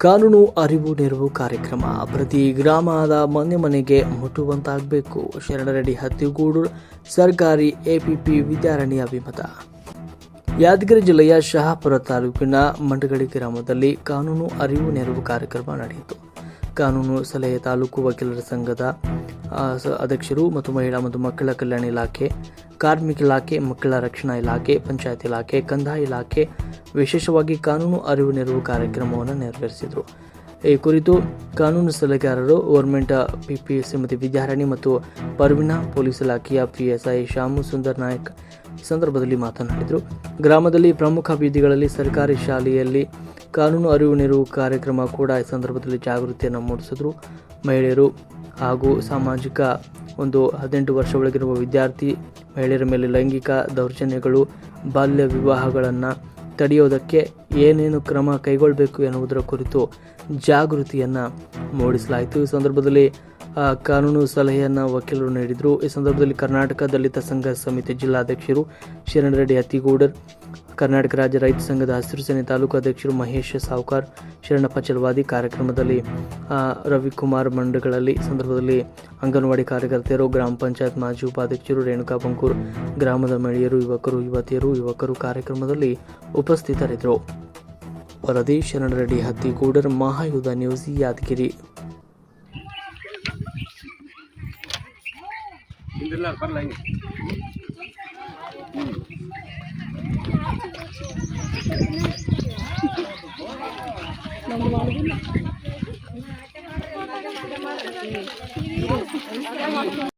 ಕಾನೂನು ಅರಿವು ನೆರವು ಕಾರ್ಯಕ್ರಮ ಪ್ರತಿ ಗ್ರಾಮದ ಮನೆಗೆ ಮುಟ್ಟುವಂತಾಗಬೇಕು. ಶರಣರೆಡ್ಡಿ ಹತ್ತಿಗೂಡು ಸರ್ಕಾರಿ ಎಪಿಪಿ ವಿದ್ಯಾರಣ್ಯ ಅಭಿಮತ. ಯಾದಗಿರಿ ಜಿಲ್ಲೆಯ ಶಹಾಪುರ ತಾಲೂಕಿನ ಮಂಡಗಳಿ ಗ್ರಾಮದಲ್ಲಿ ಕಾನೂನು ಅರಿವು ನೆರವು ಕಾರ್ಯಕ್ರಮ ನಡೆಯಿತು. ಕಾನೂನು ಸಲಹೆ ತಾಲೂಕು ವಕೀಲರ ಸಂಘದ ಅಧ್ಯಕ್ಷರು ಮತ್ತು ಮಹಿಳಾ ಮತ್ತು ಮಕ್ಕಳ ಕಲ್ಯಾಣ ಇಲಾಖೆ, ಕಾರ್ಮಿಕ ಇಲಾಖೆ, ಮಕ್ಕಳ ರಕ್ಷಣಾ ಇಲಾಖೆ, ಪಂಚಾಯತ್ ಇಲಾಖೆ, ಕಂದಾಯ ಇಲಾಖೆ ವಿಶೇಷವಾಗಿ ಕಾನೂನು ಅರಿವು ನೆರವು ಕಾರ್ಯಕ್ರಮವನ್ನು ನೆರವೇರಿಸಿದರು. ಈ ಕುರಿತು ಕಾನೂನು ಸಲಹೆಗಾರರು ಗೌರ್ಮೆಂಟ್ ಪಿಪಿ ಶ್ರೀಮತಿ ವಿದ್ಯಾರಾಣಿ ಮತ್ತು ಪರ್ವಿನಾ, ಪೊಲೀಸ್ ಇಲಾಖೆಯ ಪಿಎಸ್ಐ ಶ್ಯಾಮು ಸುಂದರ್ ನಾಯಕ್ ಸಂದರ್ಭದಲ್ಲಿ ಮಾತನಾಡಿದರು. ಗ್ರಾಮದಲ್ಲಿ ಪ್ರಮುಖ ಬೀದಿಗಳಲ್ಲಿ ಸರ್ಕಾರಿ ಶಾಲೆಯಲ್ಲಿ ಕಾನೂನು ಅರಿವು ನೆರವು ಕಾರ್ಯಕ್ರಮ ಕೂಡ ಈ ಸಂದರ್ಭದಲ್ಲಿ ಜಾಗೃತಿಯನ್ನು ಮೂಡಿಸಿದರು. ಮಹಿಳೆಯರು ಹಾಗೂ ಸಾಮಾಜಿಕ 18 ವರ್ಷ ಒಳಗಿರುವ ವಿದ್ಯಾರ್ಥಿ ಮಹಿಳೆಯರ ಮೇಲೆ ಲೈಂಗಿಕ ದೌರ್ಜನ್ಯಗಳು, ಬಾಲ್ಯ ವಿವಾಹಗಳನ್ನು ತಡೆಯುವುದಕ್ಕೆ ಏನೇನು ಕ್ರಮ ಕೈಗೊಳ್ಳಬೇಕು ಎನ್ನುವುದರ ಕುರಿತು ಜಾಗೃತಿಯನ್ನು ಮೂಡಿಸಲಾಯಿತು. ಈ ಸಂದರ್ಭದಲ್ಲಿ ಕಾನೂನು ಸಲಹೆಯನ್ನು ವಕೀಲರು ನೀಡಿದರು. ಈ ಸಂದರ್ಭದಲ್ಲಿ ಕರ್ನಾಟಕ ದಲಿತ ಸಂಘ ಸಮಿತಿ ಜಿಲ್ಲಾಧ್ಯಕ್ಷರು ಶರಣರೆಡ್ಡಿ ಹತ್ತಿಗೂಡರ್, ಕರ್ನಾಟಕ ರಾಜ್ಯ ರೈತ ಸಂಘದ ಹಸಿರು ಸೇನೆ ತಾಲೂಕು ಅಧ್ಯಕ್ಷರು ಮಹೇಶ್ ಸಾವ್ಕಾರ್, ಶರಣಪ್ಪ ಚಲವಾದಿ, ಕಾರ್ಯಕ್ರಮದಲ್ಲಿ ರವಿಕುಮಾರ್ ಮಂಡಗಳಲ್ಲಿ, ಸಂದರ್ಭದಲ್ಲಿ ಅಂಗನವಾಡಿ ಕಾರ್ಯಕರ್ತೆಯರು, ಗ್ರಾಮ ಪಂಚಾಯತ್ ಮಾಜಿ ಉಪಾಧ್ಯಕ್ಷರು ರೇಣುಕಾ ಬಂಕೂರ್, ಗ್ರಾಮದ ಮಹಿಳೆಯರು, ಯುವಕರು ಕಾರ್ಯಕ್ರಮದಲ್ಲಿ ಉಪಸ್ಥಿತರಿದ್ದರು. ವರದಿ ಶರಣರೆಡ್ಡಿ ಹತ್ತಿಗೂಡರ್, ಮಹಾಯುಧ ನ್ಯೂಸ್, ಯಾದಗಿರಿ.